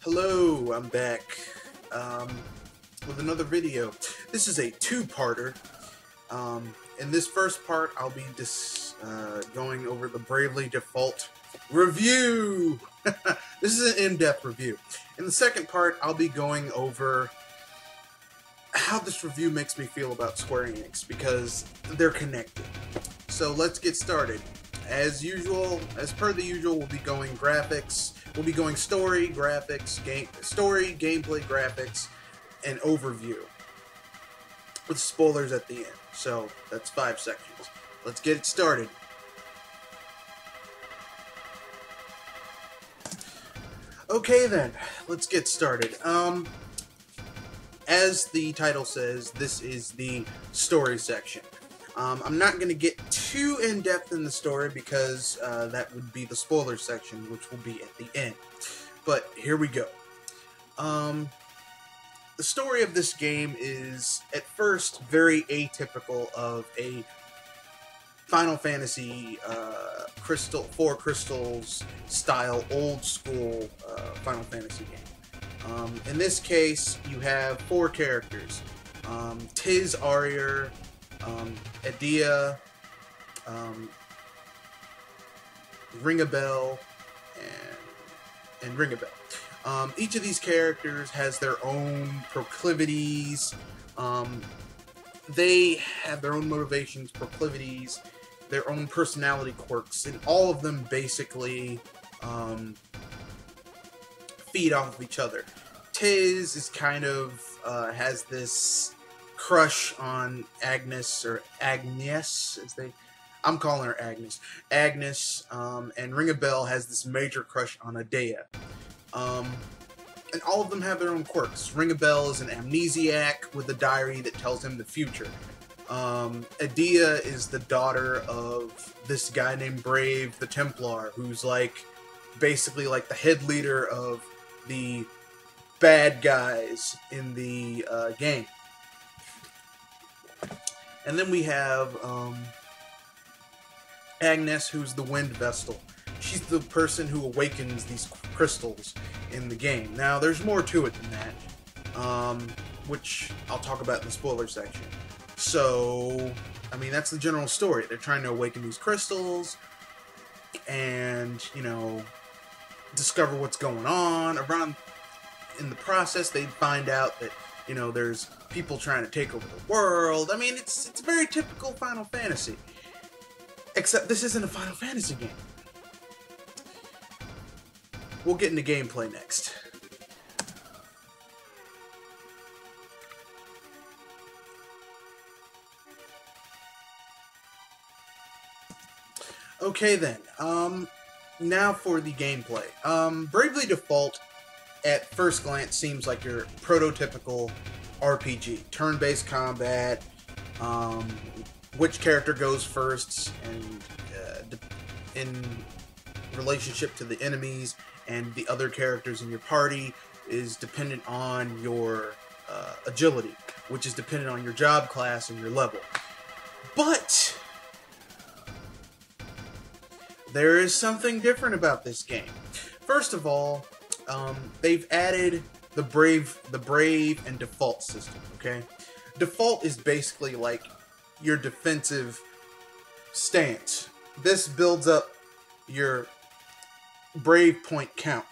Hello, I'm back with another video. This is a two-parter. In this first part, I'll be going over the Bravely Default review. This is an in-depth review. In the second part, I'll be going over how this review makes me feel about Square Enix, because they're connected. So let's get started. As usual, as per the usual, we'll be going graphics. We'll be going story, graphics, gameplay, graphics, and overview, with spoilers at the end. So that's 5 sections. Let's get it started. Okay then, let's get started. As the title says, this is the story section. I'm not going to get too in-depth in the story because that would be the spoiler section, which will be at the end. But here we go. The story of this game is, at first, very atypical of a Final Fantasy Four Crystals style, old school Final Fantasy game. In this case, you have 4 characters. Tiz, Aurier, Edea, Ringabel, and Ringabel. Each of these characters has their own proclivities. They have their own motivations, proclivities, their own personality quirks, and all of them basically feed off of each other. Tiz is kind of has this crush on Agnes, or Agnes, I'm calling her Agnes. Agnes, and Ringabel has this major crush on Edea. And all of them have their own quirks. Ringabel is an amnesiac with a diary that tells him the future. Edea is the daughter of this guy named Brave the Templar, who's basically the head leader of the bad guys in the game. And then we have Agnes, who's the Wind Vestal. She's the person who awakens these crystals in the game. Now, there's more to it than that, which I'll talk about in the spoiler section. So, I mean, that's the general story. They're trying to awaken these crystals and, discover what's going on. In the process, they find out that, there's people trying to take over the world. I mean, it's very typical Final Fantasy. Except this isn't a Final Fantasy game. We'll get into gameplay next. Okay then, now for the gameplay. Bravely Default, at first glance, seems like your prototypical RPG. Turn-based combat, which character goes first, and in relationship to the enemies and the other characters in your party is dependent on your agility, which is dependent on your job class and your level. But there is something different about this game. First of all, they've added the Brave and Default system, okay? Default is basically like your defensive stance. This builds up your Brave point count.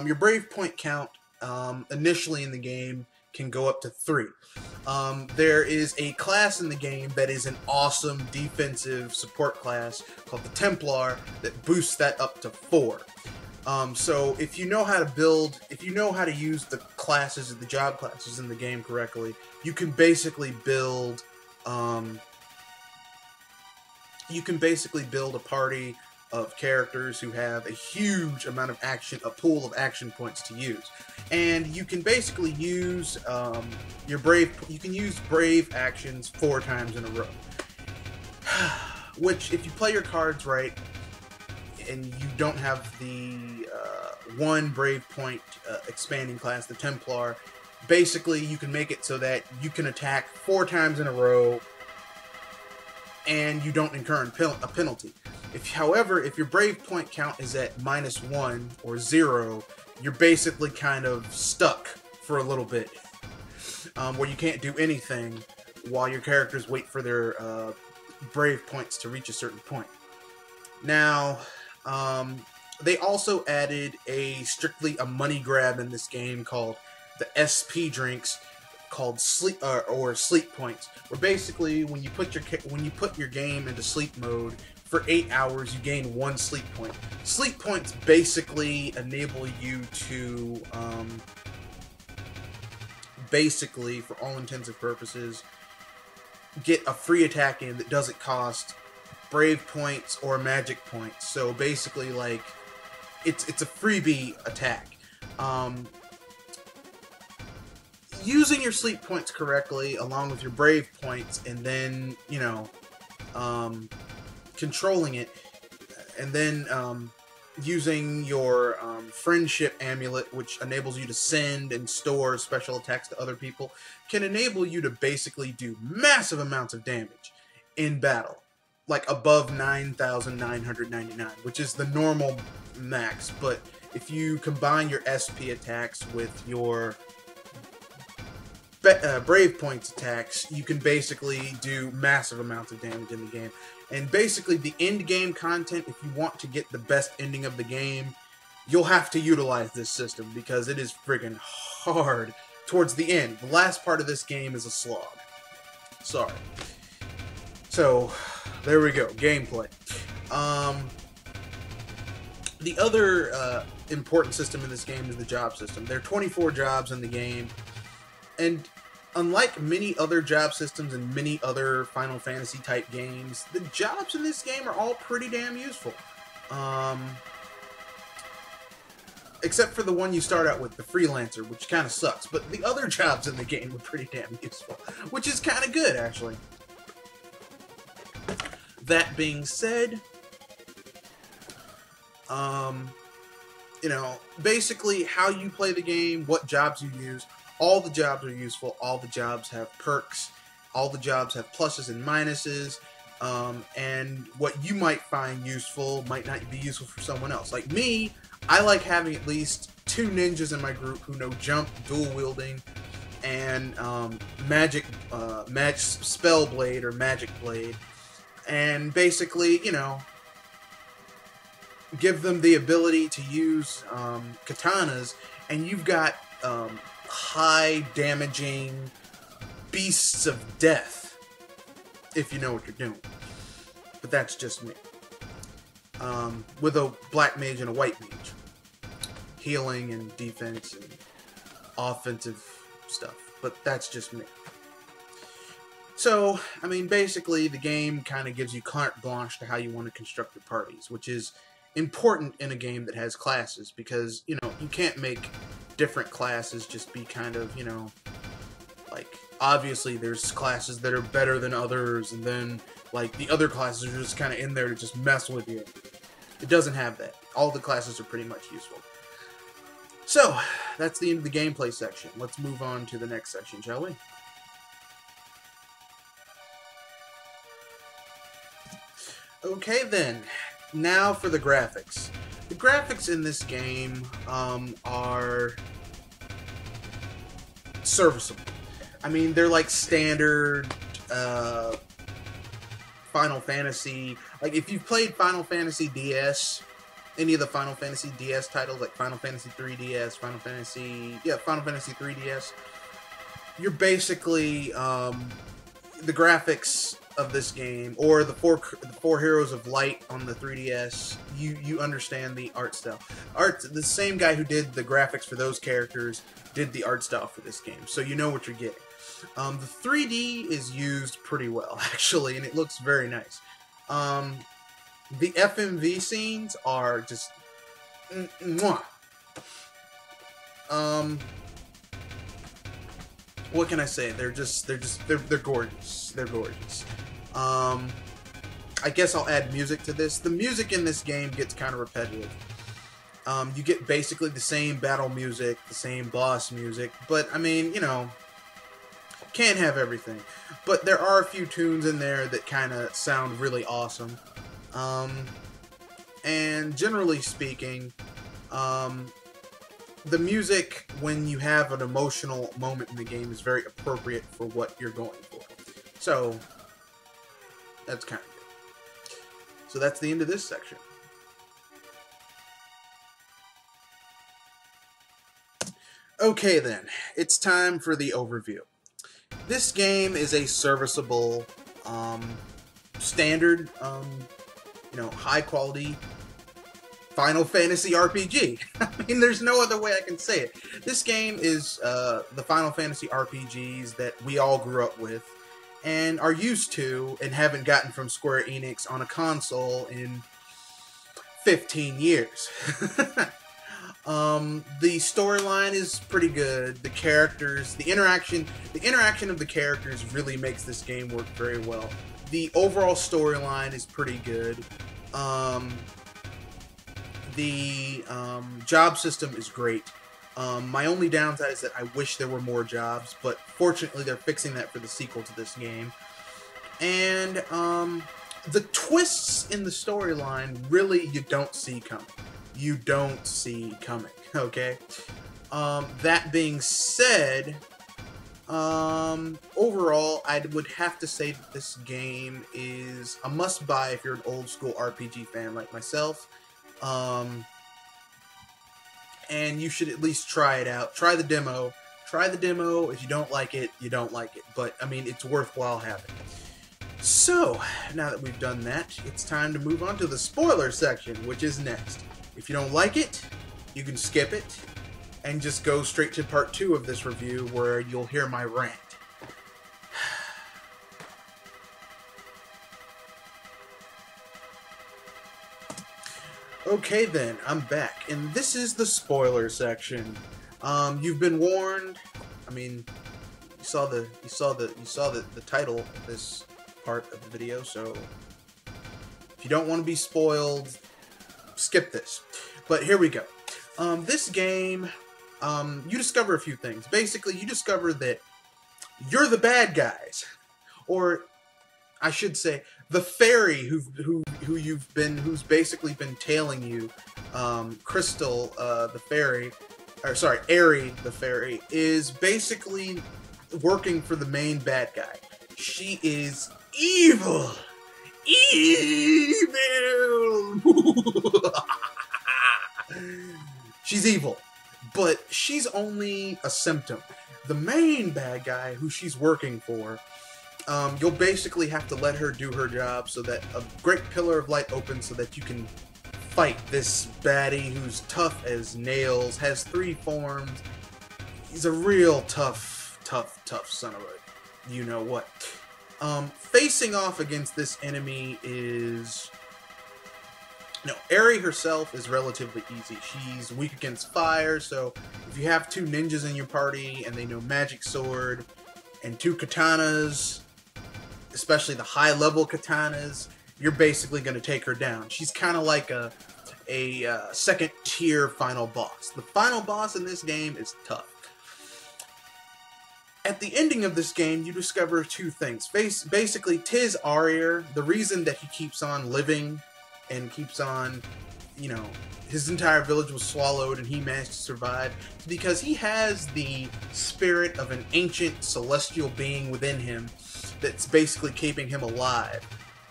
Your Brave point count, initially in the game, can go up to 3. There is a class in the game that is an awesome defensive support class called the Templar that boosts that up to 4. So if you know how to build, if you know how to use the classes, the job classes in the game correctly, you can basically build, a party of characters who have a huge amount of action, a pool of action points to use. And you can basically use you can use Brave actions 4 times in a row. Which, if you play your cards right, and you don't have the one Brave point expanding class, the Templar, basically you can make it so that you can attack 4 times in a row and you don't incur a penalty. However, if your Brave point count is at -1 or 0, you're basically kind of stuck for a little bit, where you can't do anything while your characters wait for their Brave points to reach a certain point. Now, they also added strictly a money grab in this game called the SP drinks, called sleep or sleep points, where basically when you put your game into sleep mode for 8 hours, you gain 1 sleep point. Sleep points basically enable you to basically, for all intents and purposes, get a free attack in that doesn't cost Brave points or Magic points. So basically, like, it's a freebie attack. Using your sleep points correctly, along with your Brave points, and then, you know, controlling it, and then using your friendship amulet, which enables you to send and store special attacks to other people, can enable you to basically do massive amounts of damage in battle, like above 9,999, which is the normal max. But if you combine your SP attacks with your Brave points attacks, you can basically do massive amounts of damage in the game. And basically, the end game content, if you want to get the best ending of the game, you'll have to utilize this system, because it is friggin' hard towards the end. The last part of this game is a slog. Sorry. So, there we go. Gameplay. The other important system in this game is the job system. There are 24 jobs in the game, and unlike many other job systems and many other Final Fantasy type games, the jobs in this game are all pretty damn useful. Except for the one you start out with, the Freelancer, which kind of sucks. But the other jobs in the game are pretty damn useful, which is kind of good, actually. That being said, you know, basically how you play the game, what jobs you use, all the jobs are useful, all the jobs have perks, all the jobs have pluses and minuses, and what you might find useful might not be useful for someone else. Like me, I like having at least 2 ninjas in my group who know jump, dual wielding, and magic spell blade or magic blade, and basically, you know, give them the ability to use katanas, and you've got high damaging beasts of death, if you know what you're doing. But that's just me. With a black mage and a white mage. Healing and defense and offensive stuff. But that's just me. So, I mean, basically, the game kind of gives you carte blanche to how you want to construct your parties, which is important in a game that has classes, because, you know, you can't make different classes just be kind of, you know, like, obviously there's classes that are better than others, and then, like, the other classes are just kind of in there to just mess with you. It doesn't have that. All the classes are pretty much useful. So, that's the end of the gameplay section. Let's move on to the next section, shall we? Okay then, now for the graphics. The graphics in this game are serviceable. I mean, they're like standard Final Fantasy. Like, if you've played Final Fantasy DS, any of the Final Fantasy DS titles, like Final Fantasy 3DS, Final Fantasy 3DS, you're basically the graphics of this game, or the four Heroes of Light on the 3DS, you understand the art style. The same guy who did the graphics for those characters did the art style for this game, so you know what you're getting. The 3D is used pretty well, actually, and it looks very nice. The FMV scenes are just mwah. What can I say? They're gorgeous. They're gorgeous. I guess I'll add music to this. The music in this game gets kind of repetitive. You get basically the same battle music, the same boss music, but I mean, you know, can't have everything. But there are a few tunes in there that kind of sound really awesome. And generally speaking, the music, when you have an emotional moment in the game, is very appropriate for what you're going for. So, that's kind of good. So that's the end of this section. Okay then, it's time for the overview. This game is a serviceable, standard, high quality Final Fantasy RPG. I mean, there's no other way I can say it. This game is the Final Fantasy RPGs that we all grew up with and are used to and haven't gotten from Square Enix on a console in 15 years. The storyline is pretty good. The characters, the interaction of the characters really makes this game work very well. The overall storyline is pretty good. The job system is great. My only downside is that I wish there were more jobs, but fortunately they're fixing that for the sequel to this game. And the twists in the storyline, really, you don't see coming. You don't see coming, okay? That being said, overall, I would have to say that this game is a must-buy if you're an old-school RPG fan like myself. And you should at least try it out. Try the demo. Try the demo. If you don't like it, you don't like it. But, I mean, it's worthwhile having. So, now that we've done that, it's time to move on to the spoiler section, which is next. If you don't like it, you can skip it, and just go straight to part 2 of this review, where you'll hear my rant. Okay then, I'm back, and this is the spoiler section. You've been warned. I mean, you saw the title of this part of the video, so if you don't want to be spoiled, skip this. But here we go. This game, you discover a few things. Basically, you discover that you're the bad guys, or I should say, the fairy who's basically been tailing you, Crystal, the fairy, or sorry, Aerie, the fairy, is basically working for the main bad guy. She is evil. Evil! She's evil, but she's only a symptom. The main bad guy, who she's working for, you'll basically have to let her do her job so that a great pillar of light opens so that you can fight this baddie who's tough as nails, has 3 forms. He's a real tough son of a you-know-what. Facing off against this enemy is... Aerie herself is relatively easy. She's weak against fire, so if you have 2 ninjas in your party and they know magic sword and 2 katanas, especially the high-level katanas, you're basically going to take her down. She's kind of like a second-tier final boss. The final boss in this game is tough. At the ending of this game, you discover 2 things. Basically, Tiz Aurier, the reason that he keeps on living and keeps on, his entire village was swallowed and he managed to survive, is because he has the spirit of an ancient celestial being within him that's basically keeping him alive.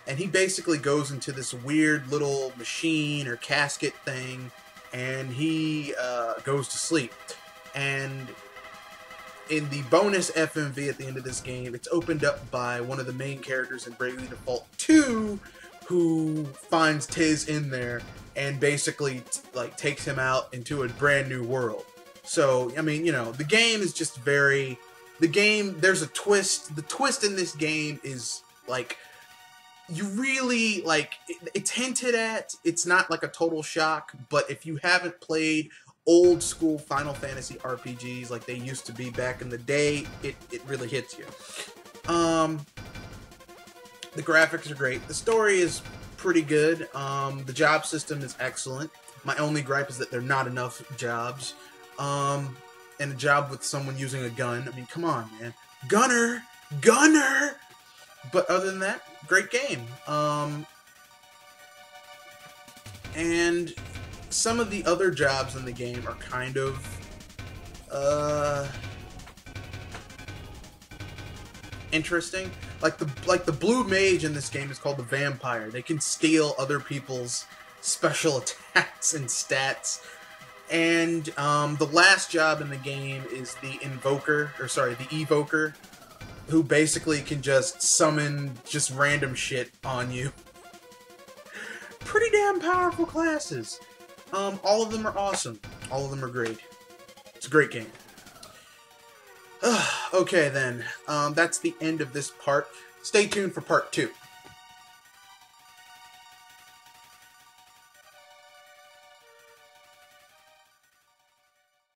And he basically goes into this weird little machine or casket thing, and he goes to sleep. And in the bonus FMV at the end of this game, it's opened up by one of the main characters in Bravely Default 2, who finds Tiz in there and basically takes him out into a brand new world. So, I mean, the game is just very... there's a twist. The twist in this game is, you really, it's hinted at. It's not like a total shock, but if you haven't played old school Final Fantasy RPGs like they used to be back in the day, it really hits you. The graphics are great. The story is pretty good. The job system is excellent. My only gripe is that there are not enough jobs. And a job with someone using a gun. I mean, come on, man. Gunner! But other than that, great game. And some of the other jobs in the game are kind of, interesting. Like the blue mage in this game is called the vampire. They can steal other people's special attacks and stats. And the last job in the game is the evoker, who basically can just summon just random shit on you. Pretty damn powerful classes. All of them are awesome. All of them are great. It's a great game. Okay then, that's the end of this part. Stay tuned for part 2.